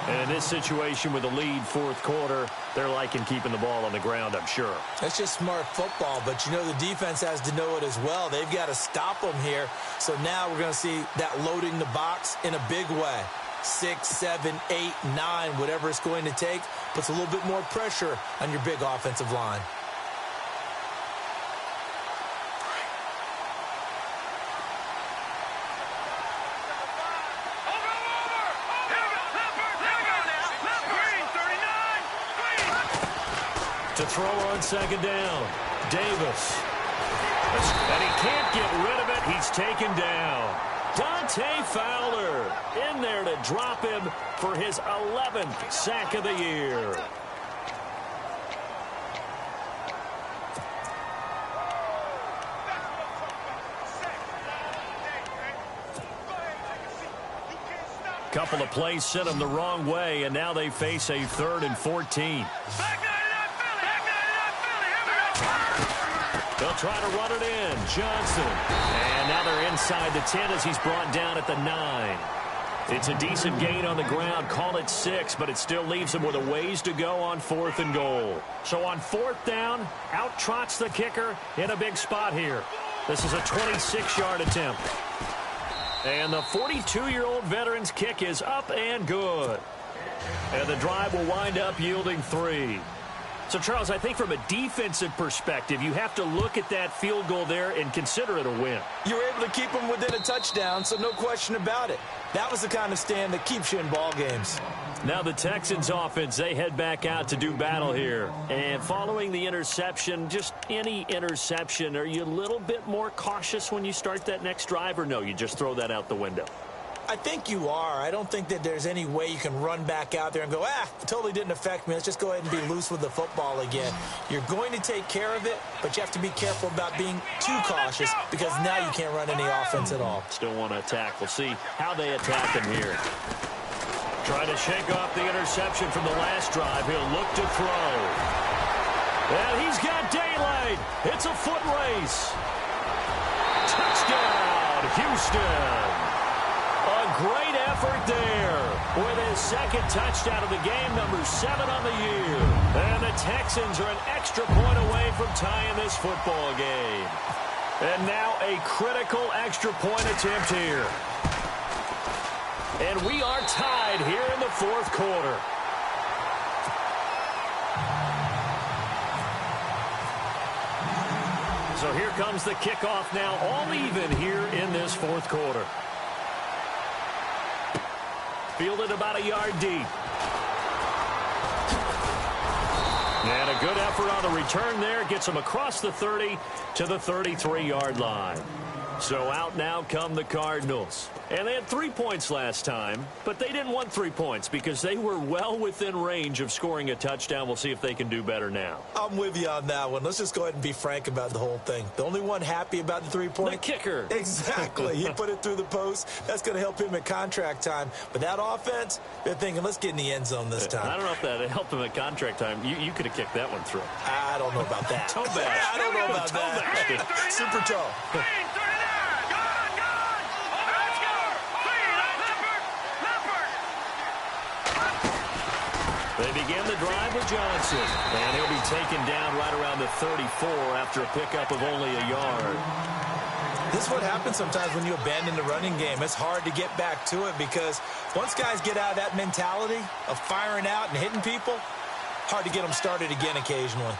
And in this situation with the lead fourth quarter, they're liking keeping the ball on the ground, I'm sure. That's just smart football, but you know the defense has to know it as well. They've got to stop them here. So now we're going to see that loading the box in a big way. 6, 7, 8, 9, whatever it's going to take, puts a little bit more pressure on your big offensive line. To throw on second down, Davis. And he can't get rid of it. He's taken down. Dante Fowler in there to drop him for his 11th sack of the year. Couple of plays sent them the wrong way, and now they face a 3rd and 14. They'll try to run it in. Johnson. And now they're inside the 10 as he's brought down at the 9. It's a decent gain on the ground. Call it 6, but it still leaves them with a ways to go on 4th and goal. So on 4th down, out trots the kicker in a big spot here. This is a 26-yard attempt. And the 42-year-old veteran's kick is up and good. And the drive will wind up yielding 3. So, Charles, I think from a defensive perspective, you have to look at that field goal there and consider it a win. You were able to keep them within a touchdown, so no question about it. That was the kind of stand that keeps you in ball games. Now the Texans offense, they head back out to do battle here. And following the interception, just any interception, are you a little bit more cautious when you start that next drive, or no, you just throw that out the window? I think you are. I don't think that there's any way you can run back out there and go, it totally didn't affect me. Let's just go ahead and be loose with the football again. You're going to take care of it, but you have to be careful about being too cautious because now you can't run any offense at all. Still want to attack. We'll see how they attack him here. Trying to shake off the interception from the last drive. He'll look to throw. And he's got daylight. It's a foot race. Touchdown, Houston. A great effort there with his second touchdown of the game, number 7 on the year. And the Texans are an extra point away from tying this football game. And now a critical extra point attempt here. And we are tied here in the fourth quarter. So here comes the kickoff now, all even here in this fourth quarter. Fielded about a yard deep. And a good effort on the return there. Gets them across the 30 to the 33-yard line. So out now come the Cardinals. And they had 3 points last time, but they didn't want 3 points because they were well within range of scoring a touchdown. We'll see if they can do better now. I'm with you on that one. Let's just go ahead and be frank about the whole thing. The only one happy about the 3-point? The kicker. Exactly. He put it through the post. That's going to help him at contract time. But that offense, they're thinking, let's get in the end zone this time. I don't know if that helped him at contract time. You could have kicked that one through. I don't know about that. Toe bash. I don't know about that. Super toe. They begin the drive with Johnson, and he'll be taken down right around the 34 after a pickup of only a yard. This is what happens sometimes when you abandon the running game. It's hard to get back to it because once guys get out of that mentality of firing out and hitting people, hard to get them started again occasionally.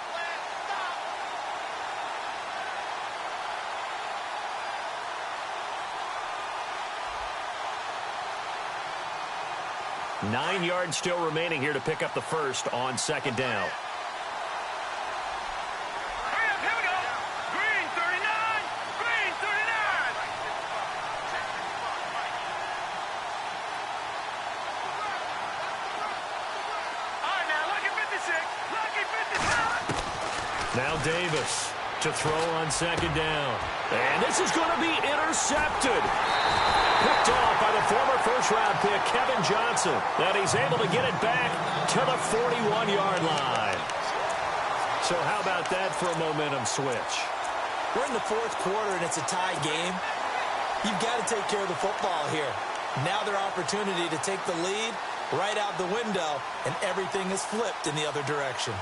Nine yards still remaining here to pick up the first on second down. Hurry up, here we go. Green 39. Green 39. All right, now, lucky 56. Lucky 56. Now Davis to throw on second down. And this is going to be intercepted. Picked off by the former first-round pick, Kevin Johnson. And he's able to get it back to the 41-yard line. So how about that for a momentum switch? We're in the fourth quarter, and it's a tie game. You've got to take care of the football here. Now their opportunity to take the lead right out the window, and everything is flipped in the other direction.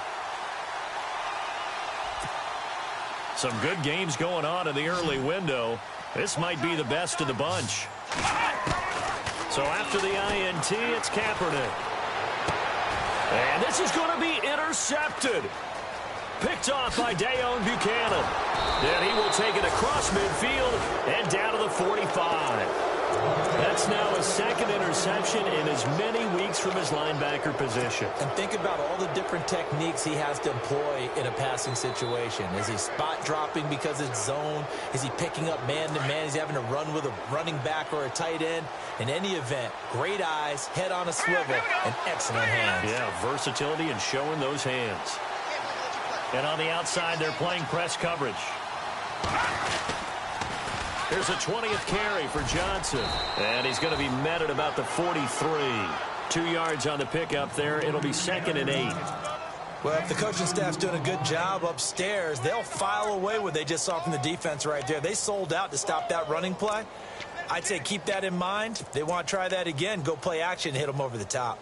Some good games going on in the early window. This might be the best of the bunch. So after the INT, it's Kaepernick. And this is going to be intercepted. Picked off by Dayon Buchanan. And he will take it across midfield and down to the 45. That's now his second interception in as many weeks from his linebacker position. And think about all the different techniques he has to employ in a passing situation. Is he spot dropping because it's zone? Is he picking up man-to-man? Is he having to run with a running back or a tight end? In any event, great eyes, head on a swivel, and excellent hands. Yeah, versatility and showing those hands. And on the outside, they're playing press coverage. Here's a 20th carry for Johnson. And he's going to be met at about the 43. 2 yards on the pickup there. It'll be 2nd and 8. Well, if the coaching staff's doing a good job upstairs, they'll file away what they just saw from the defense right there. They sold out to stop that running play. I'd say keep that in mind. If they want to try that again, go play action, hit them over the top.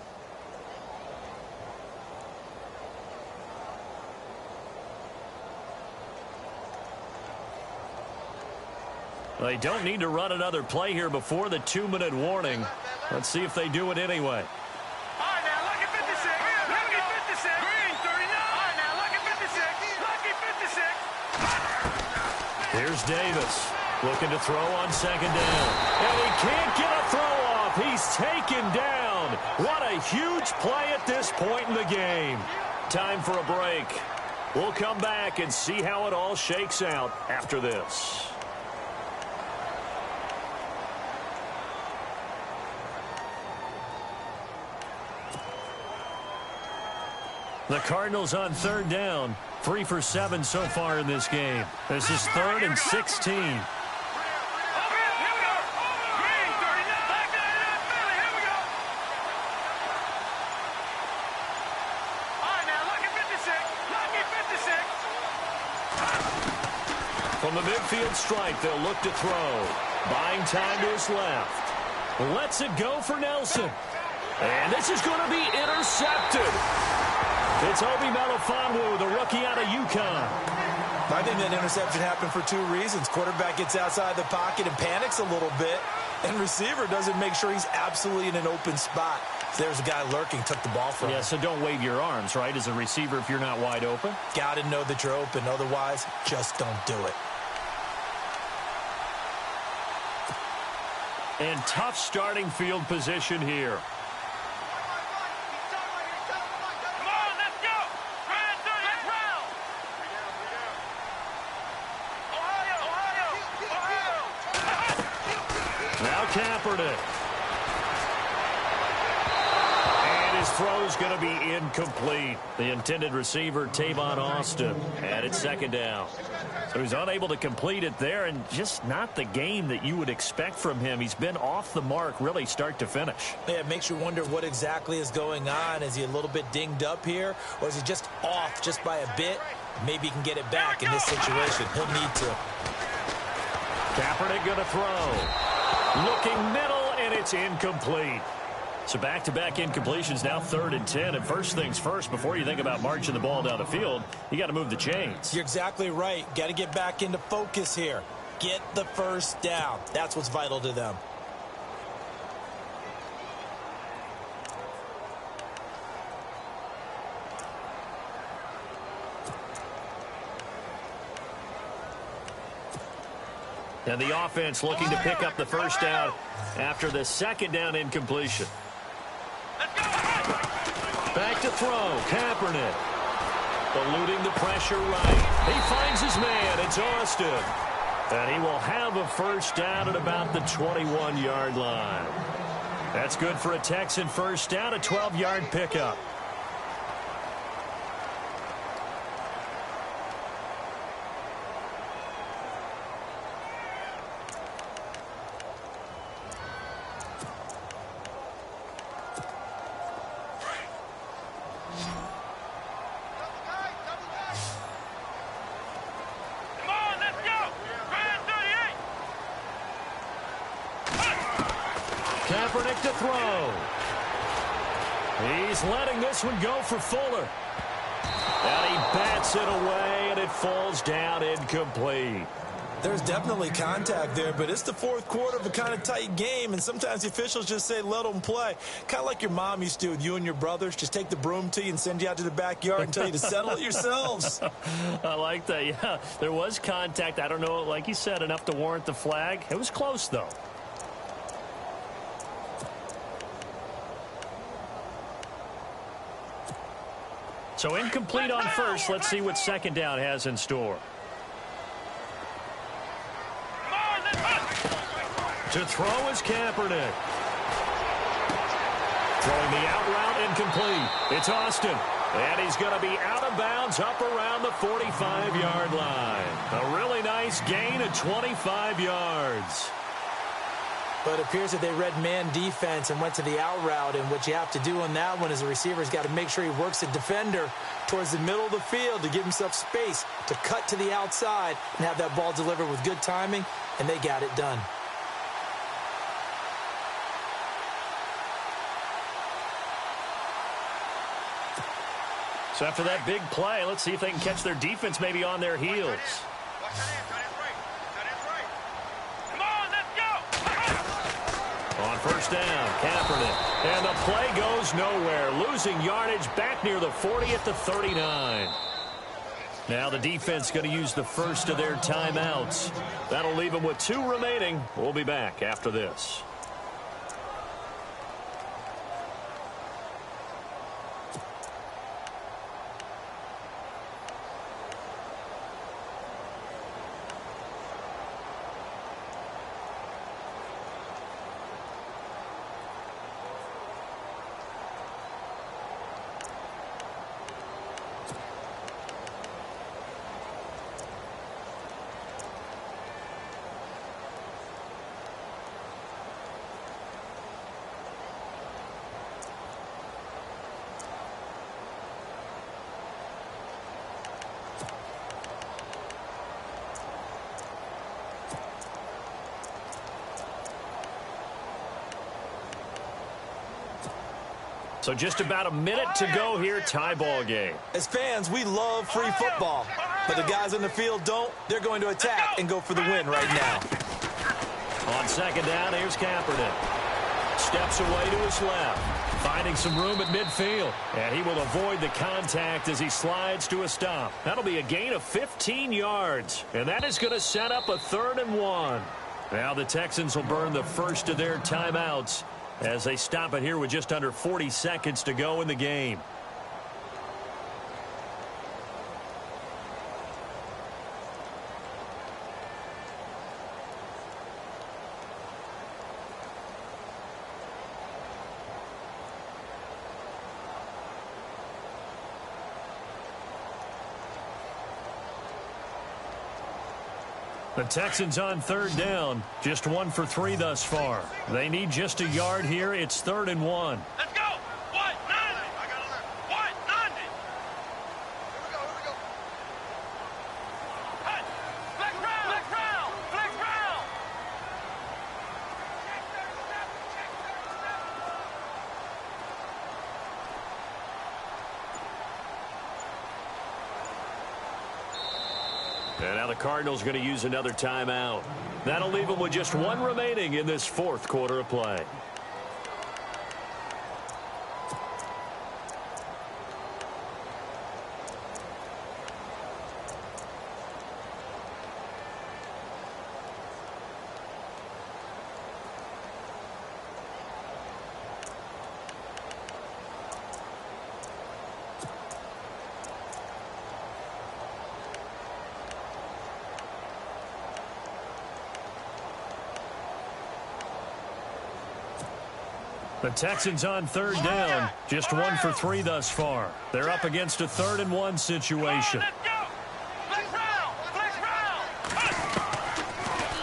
They don't need to run another play here before the 2-minute warning. Let's see if they do it anyway. All right, now, lucky 56. Lucky 56. Green 39. All right, now, lucky 56. Lucky 56. Here's Davis looking to throw on second down. And he can't get a throw off. He's taken down. What a huge play at this point in the game. Time for a break. We'll come back and see how it all shakes out after this. The Cardinals on third down, 3 for 7 so far in this game. This is 3rd and 16. From the midfield stripe, they'll look to throw. Buying time to his left. Lets it go for Nelson. And this is going to be intercepted. It's Obi Melifonwu, the rookie out of UConn. I think that interception happened for 2 reasons. Quarterback gets outside the pocket and panics a little bit, and receiver doesn't make sure he's absolutely in an open spot. So there's a guy lurking, took the ball from him. Yeah, so don't wave your arms, right, as a receiver if you're not wide open. Got to know that you're open. Otherwise, just don't do it. And tough starting field position here. Kaepernick. And his throw's going to be incomplete. The intended receiver, Tavon Austin, and it's 2nd down. So he's unable to complete it there, and just not the game that you would expect from him. He's been off the mark really start to finish. Yeah, it makes you wonder what exactly is going on. Is he a little bit dinged up here, or is he just off just by a bit? Maybe he can get it back in this situation. He'll need to. Kaepernick going to throw. Looking middle, and it's incomplete. So back-to-back incompletions, now 3rd and 10. And first things first, before you think about marching the ball down the field, you got to move the chains. You're exactly right. Got to get back into focus here. Get the first down. That's what's vital to them. And the offense looking to pick up the first down after the 2nd down incompletion. Back to throw. Kaepernick. Eluding the pressure right. He finds his man. It's Austin. And he will have a first down at about the 21-yard line. That's good for a Texan first down, a 12-yard pickup. Kaepernick to throw. He's letting this one go for Fuller. And he bats it away, and it falls down incomplete. There's definitely contact there, but it's the 4th quarter of a kind of tight game, and sometimes the officials just say, let them play. Kind of like your mom used to with you and your brothers. Just take the broom to you and send you out to the backyard and tell you to settle it yourselves. I like that, yeah. There was contact. I don't know, like you said, enough to warrant the flag. It was close, though. So incomplete on first. Let's see what 2nd down has in store. To throw is Kaepernick. Throwing the out route incomplete. It's Austin. And he's going to be out of bounds up around the 45-yard line. A really nice gain of 25 yards. But it appears that they read man defense and went to the out route. And what you have to do on that one is the receiver's got to make sure he works the defender towards the middle of the field to give himself space to cut to the outside and have that ball delivered with good timing, and they got it done. So after that big play, let's see if they can catch their defense maybe on their heels. On first down, Kaepernick. And the play goes nowhere. Losing yardage back near the 40 at the 39. Now the defense going to use the first of their timeouts. That'll leave them with 2 remaining. We'll be back after this. So just about a minute to go here, tie ball game. As fans, we love free football, but the guys on the field don't. They're going to attack and go for the win right now. On 2nd down, here's Kaepernick. Steps away to his left, finding some room at midfield. And he will avoid the contact as he slides to a stop. That'll be a gain of 15 yards, and that is going to set up a 3rd and 1. Now the Texans will burn the first of their timeouts as they stop it here with just under 40 seconds to go in the game. The Texans on 3rd down, just 1 for 3 thus far. They need just a yard here. It's 3rd and 1. Let's go. 190. I got it. 190. Here we go. Hey, flex round. Flex round. And now the Cardinals are going to use another timeout. That'll leave them with just one remaining in this fourth quarter of play. The Texans on third down, just 1 for 3 thus far. They're up against a 3rd-and-1 situation.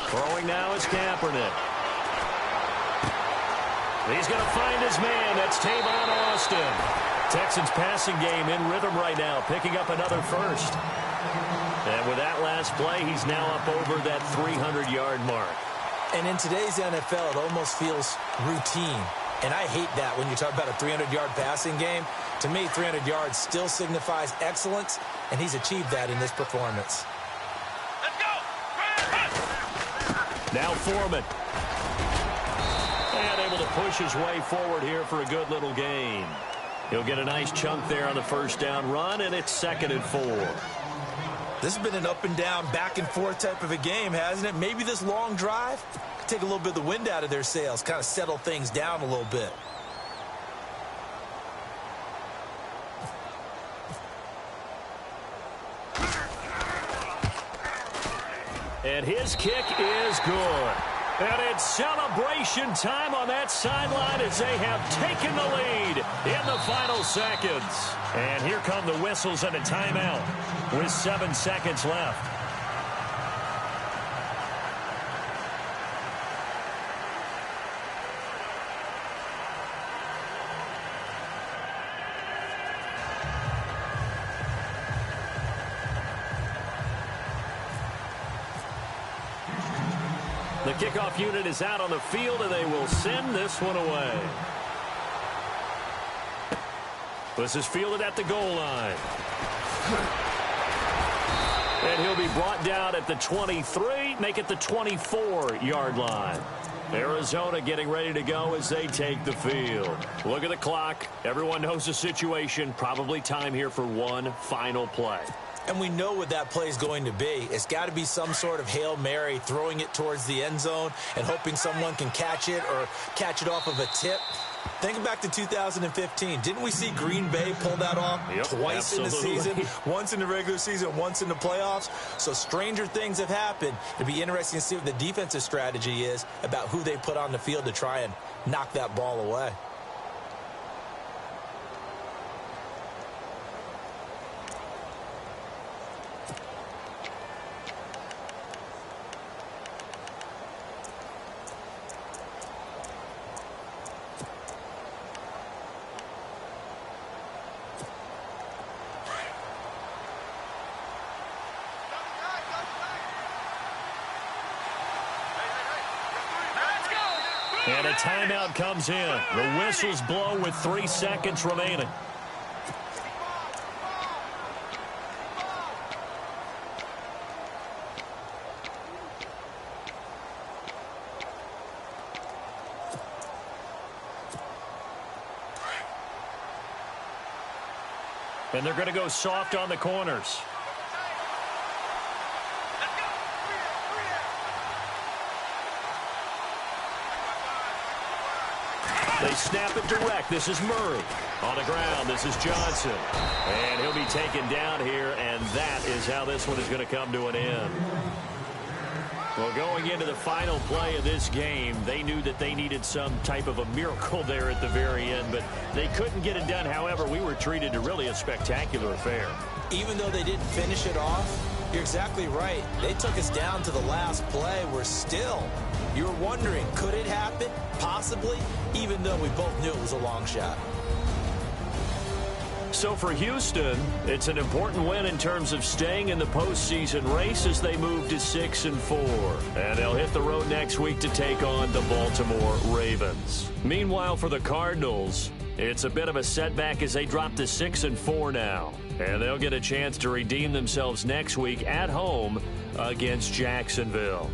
Throwing now is Kaepernick. He's going to find his man. That's Tavon Austin. Texans passing game in rhythm right now, picking up another first. And with that last play, he's now up over that 300-yard mark. And in today's NFL, it almost feels routine. And I hate that when you talk about a 300-yard passing game. To me, 300 yards still signifies excellence, and he's achieved that in this performance. Let's go! Now Foreman. And able to push his way forward here for a good little gain. He'll get a nice chunk there on the first down run, and it's 2nd and 4. This has been an up-and-down, back-and-forth type of a game, hasn't it? Maybe this long drive take a little bit of the wind out of their sails, kind of settle things down a little bit. And his kick is good. And it's celebration time on that sideline as they have taken the lead in the final seconds. And here come the whistles and a timeout with 7 seconds left. The kickoff unit is out on the field, and they will send this one away. This is fielded at the goal line. And he'll be brought down at the 23, make it the 24-yard line. Arizona getting ready to go as they take the field. Look at the clock. Everyone knows the situation. Probably time here for one final play. And we know what that play is going to be. It's got to be some sort of Hail Mary, throwing it towards the end zone and hoping someone can catch it or catch it off of a tip. Think back to 2015. Didn't we see Green Bay pull that off twice in the season? Once in the regular season, once in the playoffs. So stranger things have happened. It'd be interesting to see what the defensive strategy is about who they put on the field to try and knock that ball away. And a timeout comes in. The whistles blow with 3 seconds remaining. And they're going to go soft on the corners. They snap it direct. This is Murray. On the ground, this is Johnson. And he'll be taken down here, and that is how this one is going to come to an end. Well, going into the final play of this game, they knew that they needed some type of a miracle there at the very end, but they couldn't get it done. However, we were treated to really a spectacular affair. Even though they didn't finish it off, you're exactly right. They took us down to the last play. We're still, you were wondering, could it happen? Possibly, even though we both knew it was a long shot. So for Houston, it's an important win in terms of staying in the postseason race as they move to 6-4. And they'll hit the road next week to take on the Baltimore Ravens. Meanwhile, for the Cardinals, It's a bit of a setback as they drop to 6-4 now. And they'll get a chance to redeem themselves next week at home against Jacksonville.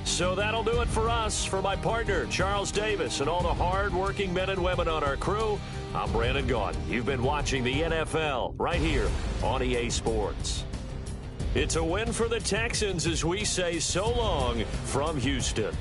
So that'll do it for us. For my partner, Charles Davis, and all the hard-working men and women on our crew, I'm Brandon Gaudin. You've been watching the NFL right here on EA Sports. It's a win for the Texans as we say so long from Houston.